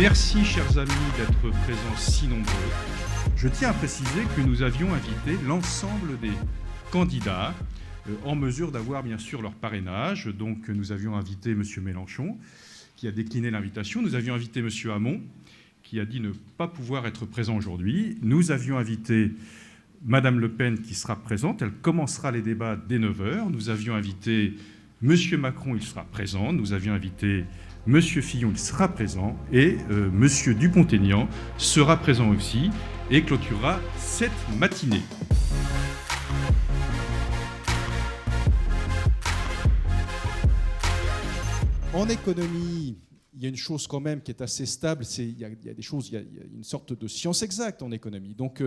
Merci, chers amis, d'être présents si nombreux. Je tiens à préciser que nous avions invité l'ensemble des candidats en mesure d'avoir bien sûr leur parrainage. Donc nous avions invité M. Mélenchon, qui a décliné l'invitation. Nous avions invité M. Hamon, qui a dit ne pas pouvoir être présent aujourd'hui. Nous avions invité Mme Le Pen, qui sera présente. Elle commencera les débats dès 9h. Nous avions invité M. Macron, il sera présent. Nous avions invité M. Fillon, il sera présent. Et M. Dupont-Aignan sera présent aussi et clôturera cette matinée. En économie, il y a une chose quand même qui est assez stable, il y a des choses, il y a une sorte de science exacte en économie. Donc,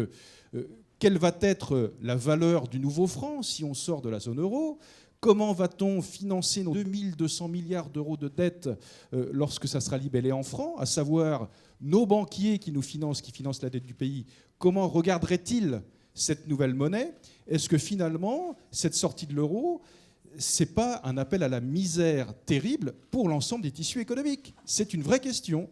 quelle va être la valeur du nouveau franc si on sort de la zone euro ? Comment va-t-on financer nos 2200 milliards d'euros de dettes lorsque ça sera libellé en francs, à savoir nos banquiers qui financent la dette du pays, comment regarderaient-ils cette nouvelle monnaie ? Est-ce que finalement, cette sortie de l'euro, c'est pas un appel à la misère terrible pour l'ensemble des tissus économiques? C'est une vraie question.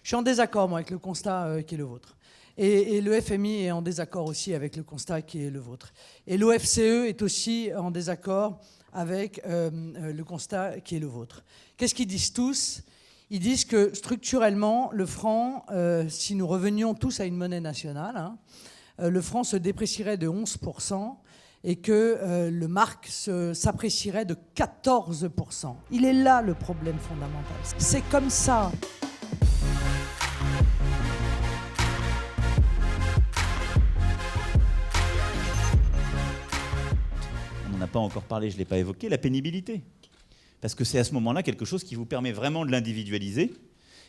Je suis en désaccord, moi, avec le constat qui est le vôtre. Et le FMI est en désaccord aussi avec le constat qui est le vôtre. Et l'OFCE est aussi en désaccord avec le constat qui est le vôtre. Qu'est-ce qu'ils disent tous ? Ils disent que structurellement, le franc, si nous revenions tous à une monnaie nationale, le franc se déprécierait de 11%, et que le mark s'apprécierait de 14%. Il est là le problème fondamental. C'est comme ça. On n'en a pas encore parlé, je ne l'ai pas évoqué, la pénibilité. Parce que c'est à ce moment-là quelque chose qui vous permet vraiment de l'individualiser,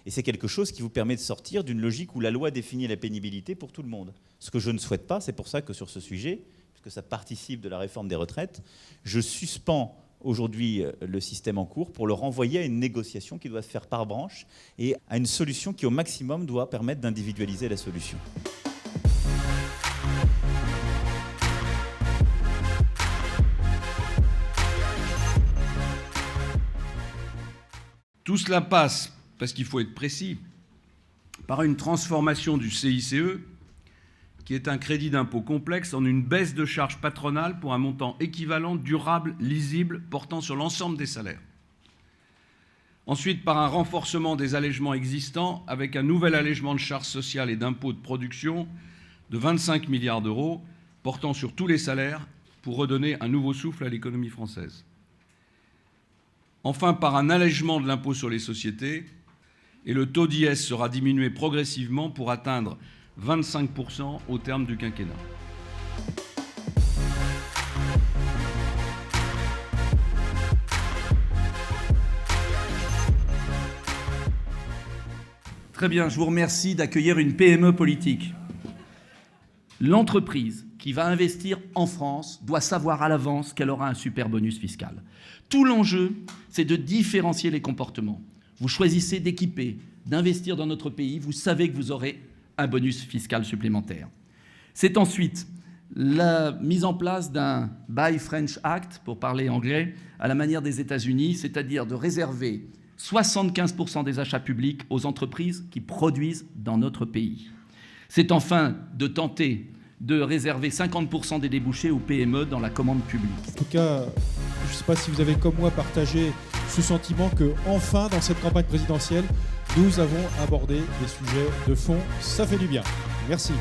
et c'est quelque chose qui vous permet de sortir d'une logique où la loi définit la pénibilité pour tout le monde. Ce que je ne souhaite pas, c'est pour ça que sur ce sujet, que ça participe de la réforme des retraites, je suspends aujourd'hui le système en cours pour le renvoyer à une négociation qui doit se faire par branche et à une solution qui au maximum doit permettre d'individualiser la solution. Tout cela passe, parce qu'il faut être précis, par une transformation du CICE qui est un crédit d'impôt complexe en une baisse de charges patronales pour un montant équivalent, durable, lisible, portant sur l'ensemble des salaires. Ensuite, par un renforcement des allègements existants avec un nouvel allègement de charges sociales et d'impôts de production de 25 milliards d'euros, portant sur tous les salaires pour redonner un nouveau souffle à l'économie française. Enfin, par un allègement de l'impôt sur les sociétés, et le taux d'IS sera diminué progressivement pour atteindre 25% au terme du quinquennat. Très bien, je vous remercie d'accueillir une PME politique. L'entreprise qui va investir en France doit savoir à l'avance qu'elle aura un super bonus fiscal. Tout l'enjeu, c'est de différencier les comportements. Vous choisissez d'équiper, d'investir dans notre pays, vous savez que vous aurez un bonus fiscal supplémentaire. C'est ensuite la mise en place d'un Buy French Act, pour parler anglais, à la manière des États-Unis, c'est-à-dire de réserver 75% des achats publics aux entreprises qui produisent dans notre pays. C'est enfin de tenter de réserver 50% des débouchés aux PME dans la commande publique. En tout cas, je ne sais pas si vous avez comme moi partagé ce sentiment que, enfin, dans cette campagne présidentielle, nous avons abordé des sujets de fond. Ça fait du bien. Merci.